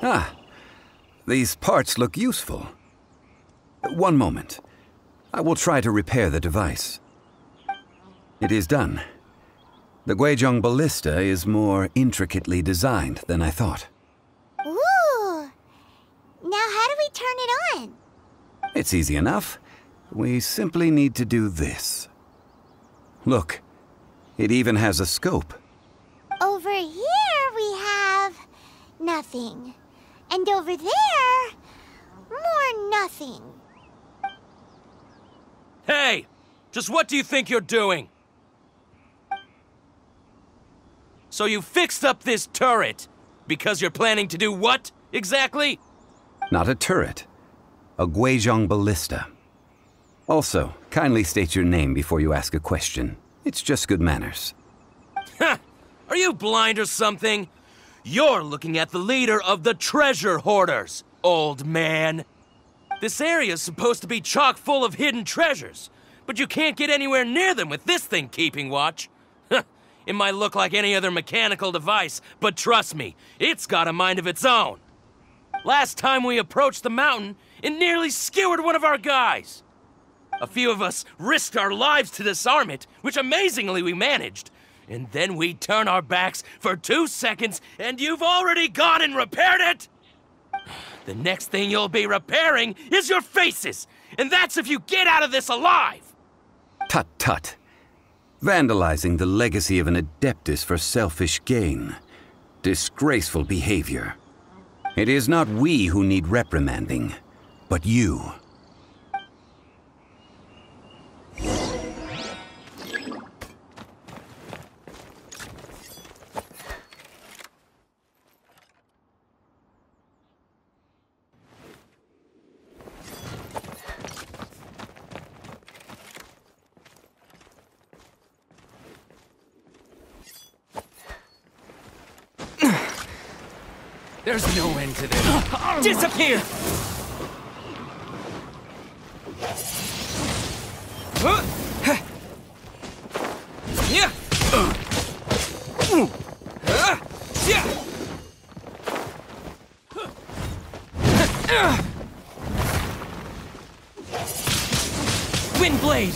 Ah, these parts look useful. One moment. I will try to repair the device. It is done. The Guizhong ballista is more intricately designed than I thought. Ooh! Now how do we turn it on? It's easy enough. We simply need to do this. Look, it even has a scope. Over here we have nothing. And over there, more nothing. Hey! Just what do you think you're doing? So you fixed up this turret because you're planning to do what, exactly? Not a turret. A Guizhong ballista. Also, kindly state your name before you ask a question. It's just good manners. Ha! Are you blind or something? You're looking at the leader of the treasure hoarders, old man. This area's supposed to be chock full of hidden treasures, but you can't get anywhere near them with this thing keeping watch. It might look like any other mechanical device, but trust me, it's got a mind of its own. Last time we approached the mountain, it nearly skewered one of our guys. A few of us risked our lives to disarm it, which amazingly we managed. And then we turn our backs for 2 seconds, and you've already gone and repaired it? The next thing you'll be repairing is your faces, and that's if you get out of this alive! Tut tut. Vandalizing the legacy of an Adeptus for selfish gain. Disgraceful behavior. It is not we who need reprimanding, but you. There's no end to this. Disappear! Wind blade!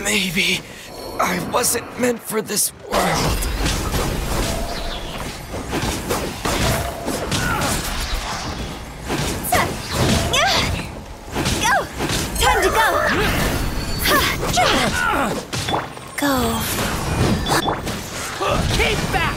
Maybe I wasn't meant for this world. Go! Time to go! Go. Keep back!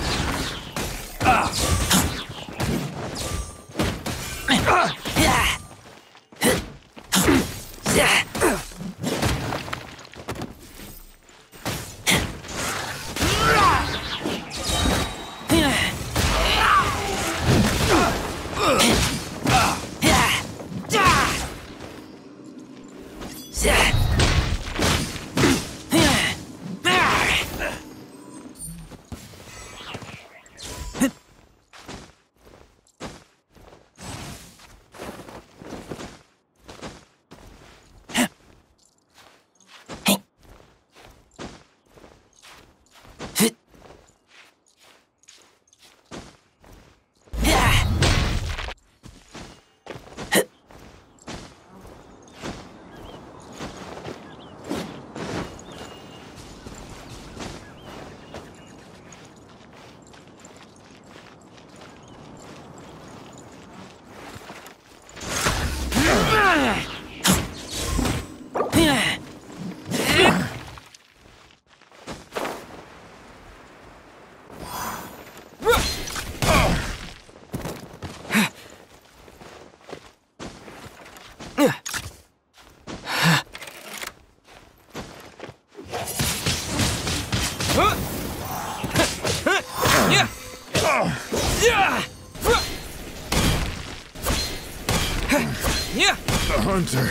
The hunter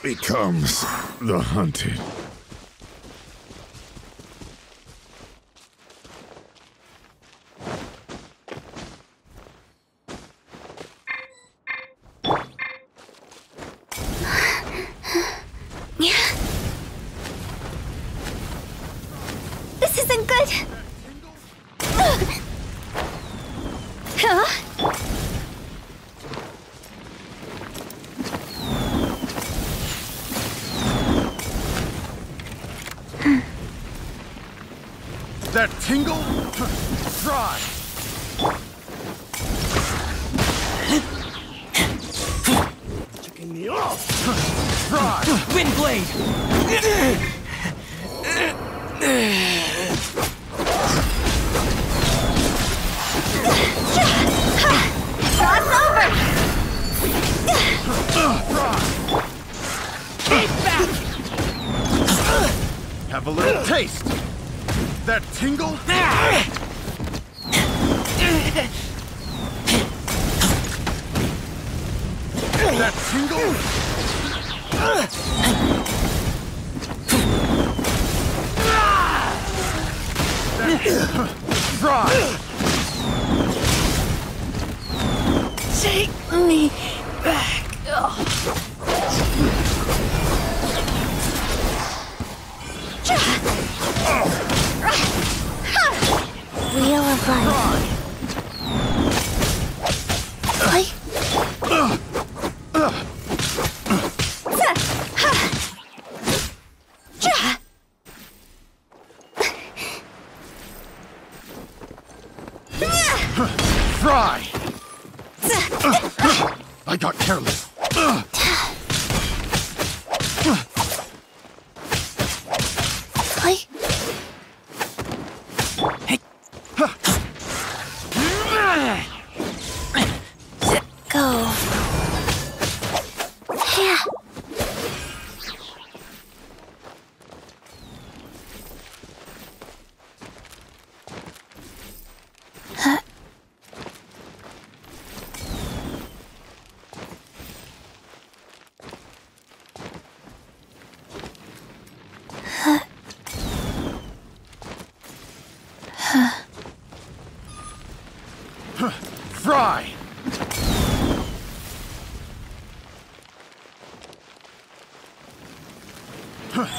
becomes the hunted. This isn't good. Huh? That tingle? Try! Checking me off! Try! Wind blade! Cross over! Try! Keep back! Have a little taste! That tingle? That tingle? Try! Take me back! Wheel of life. Try! I got careless. Go. Yeah. Try!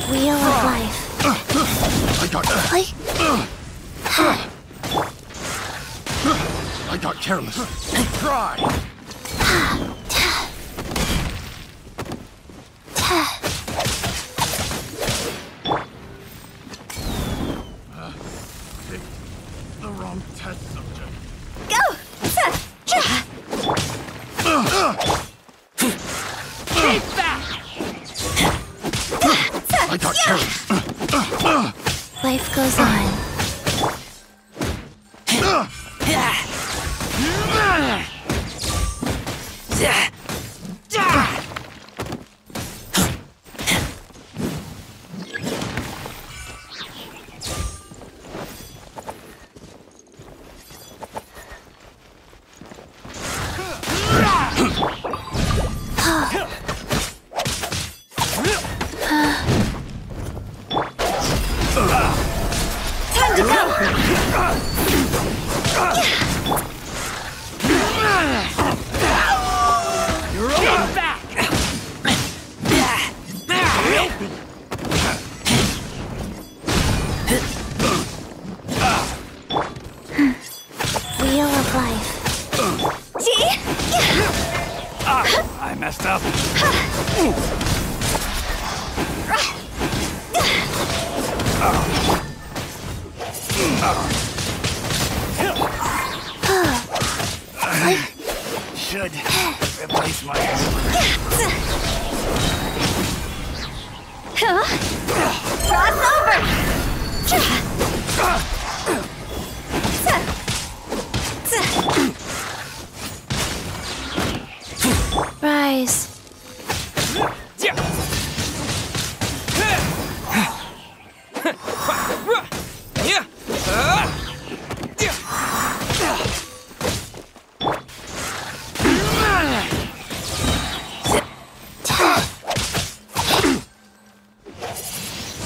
Wheel of life. I got careless. Try! Picked the wrong test subject. Go! Keep back! I got careless. Life goes on. Time to go! You're all back! Wheel of life. Gee! I messed up. Should replace my Cross over! Rise.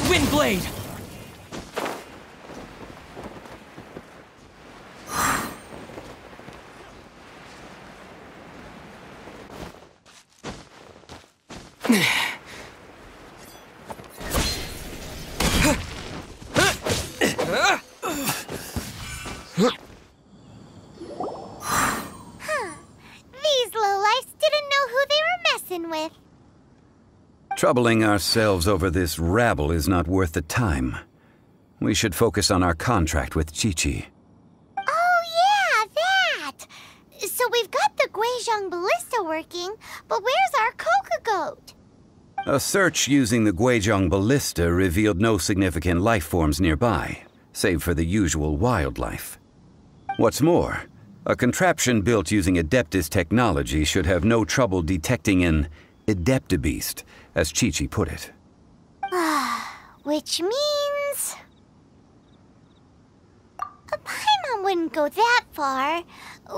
Wind blade! Troubling ourselves over this rabble is not worth the time. We should focus on our contract with Chi-Chi. Oh, yeah, that! So we've got the Guizhong ballista working, but where's our Coca Goat? A search using the Guizhong ballista revealed no significant life forms nearby, save for the usual wildlife. What's more, a contraption built using Adeptus technology should have no trouble detecting an Adeptabeast, as Chi-Chi put it. Which means... Paimon wouldn't go that far.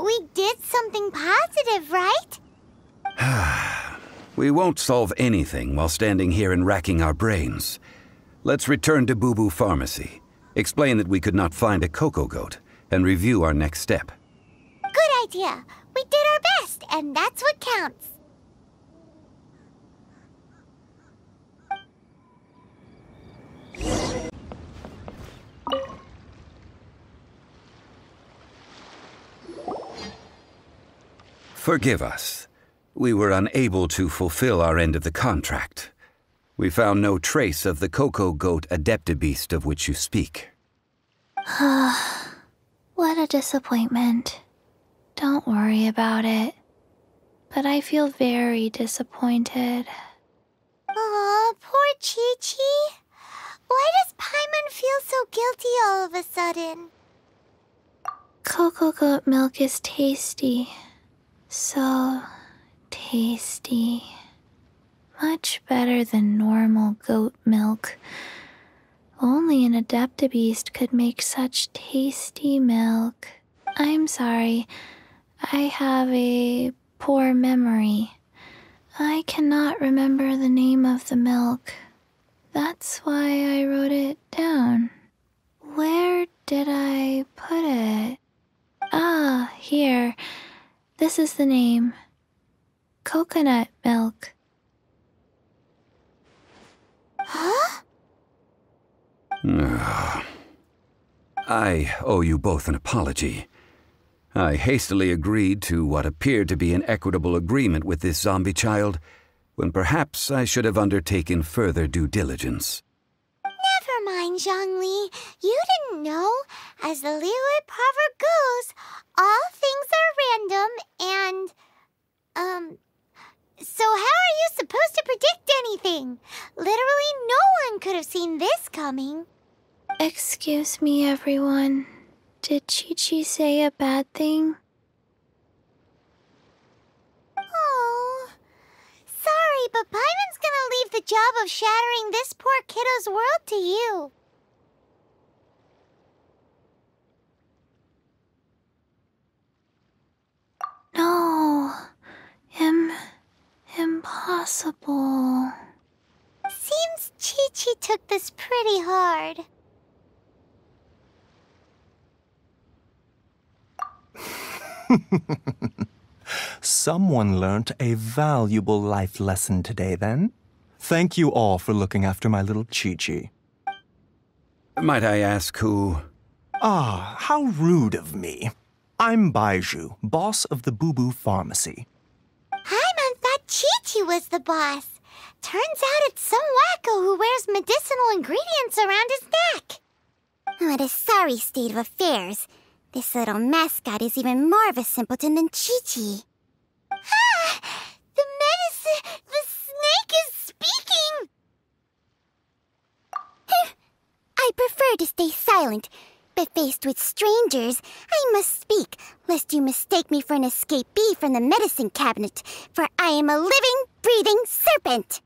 We did something positive, right? We won't solve anything while standing here and racking our brains. Let's return to Boo Boo Pharmacy, explain that we could not find a Coco Goat, and review our next step. Good idea. We did our best, and that's what counts. Forgive us. We were unable to fulfill our end of the contract. We found no trace of the Coco Goat Adeptabeast of which you speak. What a disappointment. Don't worry about it. But I feel very disappointed. Aw, poor Chi-Chi. Why does Paimon feel so guilty all of a sudden? Coco Goat milk is tasty. So tasty. Much better than normal goat milk. Only an Adeptabeast could make such tasty milk. I'm sorry. I have a poor memory. I cannot remember the name of the milk. That's why I wrote it down. Where did I put it? Ah, here. This is the name. Coconut milk. Huh? I owe you both an apology. I hastily agreed to what appeared to be an equitable agreement with this zombie child, when perhaps I should have undertaken further due diligence. Never mind, Zhongli. You didn't know. As the Liyue proverb goes, all things are random and, so how are you supposed to predict anything? Literally no one could have seen this coming. Excuse me, everyone. Did Chi-Chi say a bad thing? Oh, sorry, but Paimon's gonna leave the job of shattering this poor kiddo's world to you. No. Impossible. Seems Chi-Chi took this pretty hard. Someone learnt a valuable life lesson today, then. Thank you all for looking after my little Chi-Chi. Might I ask who... Ah, how rude of me. I'm Baiju, boss of the Boo Boo Pharmacy. Paimon thought Chi-Chi was the boss. Turns out it's some wacko who wears medicinal ingredients around his neck. What a sorry state of affairs. This little mascot is even more of a simpleton than Chi-Chi. Ah! The snake is speaking! I prefer to stay silent, but faced with strangers, I must speak, lest you mistake me for an escapee from the medicine cabinet, for I am a living, breathing serpent!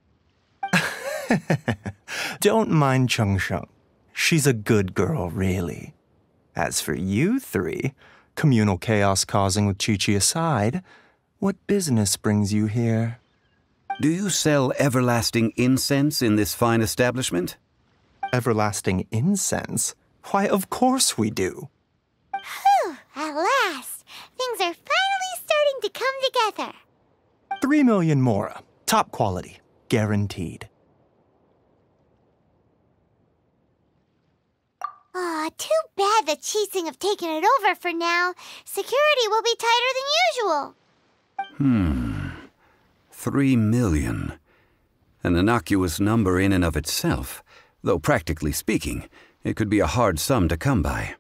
Don't mind Chung Sheng. She's a good girl, really. As for you three, communal chaos causing with Chi-Chi aside, what business brings you here? Do you sell everlasting incense in this fine establishment? Everlasting incense? Why, of course we do. Whew, at last! Things are finally starting to come together. 3 million mora. Top quality. Guaranteed. Aw, too bad the Chising have taken it over for now. Security will be tighter than usual. 3 million. An innocuous number in and of itself, though practically speaking, it could be a hard sum to come by.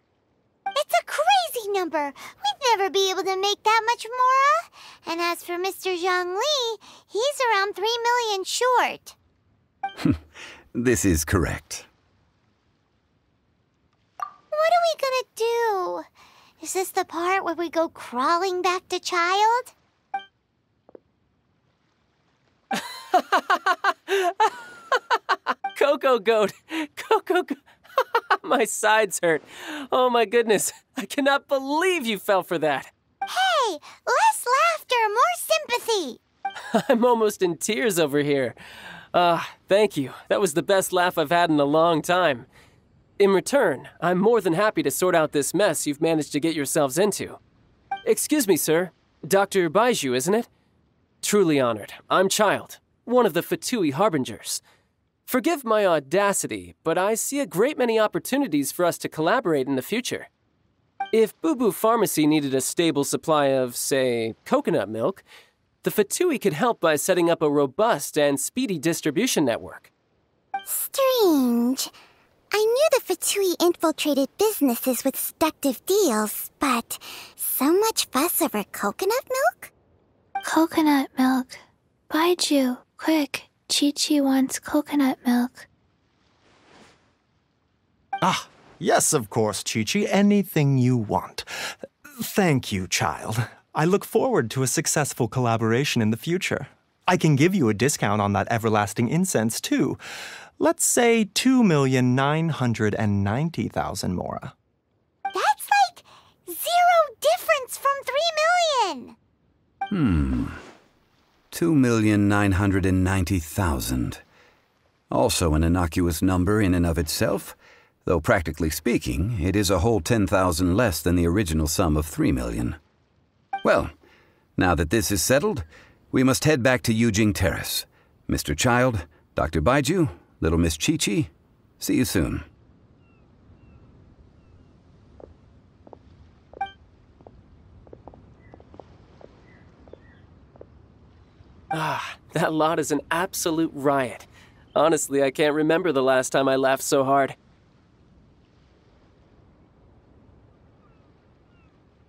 It's a crazy number. We'd never be able to make that much, Mora. And as for Mr. Zhongli, he's around 3 million short. This is correct. What are we gonna do? Is this the part where we go crawling back to Child? Coco Goat! Coco Goat! My sides hurt. Oh my goodness. I cannot believe you fell for that. Hey, less laughter, more sympathy. I'm almost in tears over here. Thank you. That was the best laugh I've had in a long time. In return, I'm more than happy to sort out this mess you've managed to get yourselves into. Excuse me, sir. Dr. Baiju, isn't it? Truly honored. I'm Child, one of the Fatui Harbingers. Forgive my audacity, but I see a great many opportunities for us to collaborate in the future. If Boo Boo Pharmacy needed a stable supply of, say, coconut milk, the Fatui could help by setting up a robust and speedy distribution network. Strange. I knew the Fatui infiltrated businesses with seductive deals, but so much fuss over coconut milk? Coconut milk. Baiju, quick. Chi-Chi wants coconut milk. Ah, yes, of course, Chi-Chi. Anything you want. Thank you, Child. I look forward to a successful collaboration in the future. I can give you a discount on that everlasting incense, too. Let's say 2,990,000 Mora. That's like 0 difference from 3 million. 2,990,000. Also an innocuous number in and of itself, though practically speaking, it is a whole 10,000 less than the original sum of 3 million. Well, now that this is settled, we must head back to Yujing Terrace. Mr. Child, Dr. Baiju, Little Miss Chi-Chi, see you soon. That lot is an absolute riot. Honestly, I can't remember the last time I laughed so hard.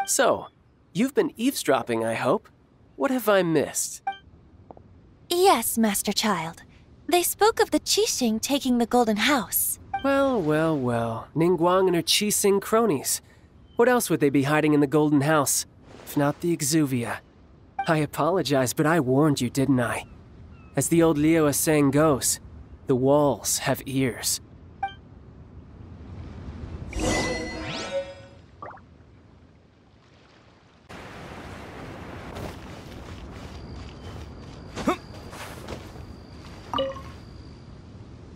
So, you've been eavesdropping, I hope. What have I missed? Yes, Master Child. They spoke of the Qixing taking the Golden House. Well, well, well. Ningguang and her Qixing cronies. What else would they be hiding in the Golden House, if not the Exuvia? I apologize, but I warned you, didn't I? As the old Liu saying goes, the walls have ears.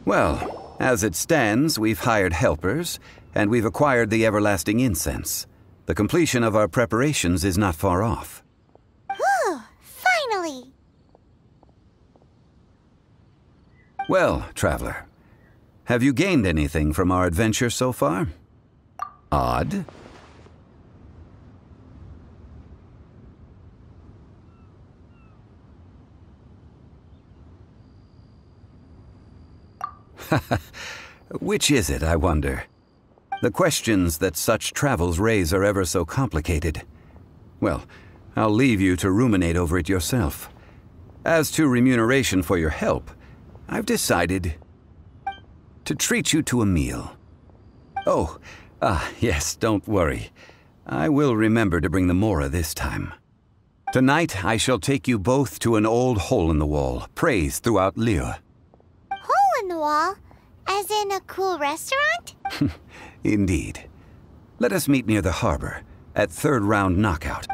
Well, as it stands, we've hired helpers, and we've acquired the everlasting incense. The completion of our preparations is not far off. Whew, finally! Well, traveler, have you gained anything from our adventure so far? Odd? Which is it, I wonder? The questions that such travels raise are ever so complicated. Well, I'll leave you to ruminate over it yourself. As to remuneration for your help, I've decided to treat you to a meal. Oh, yes, don't worry. I will remember to bring the Mora this time. Tonight, I shall take you both to an old hole-in-the-wall, praised throughout Liu. Hole in the wall? As in a cool restaurant? Indeed. Let us meet near the harbor, at third round knockout.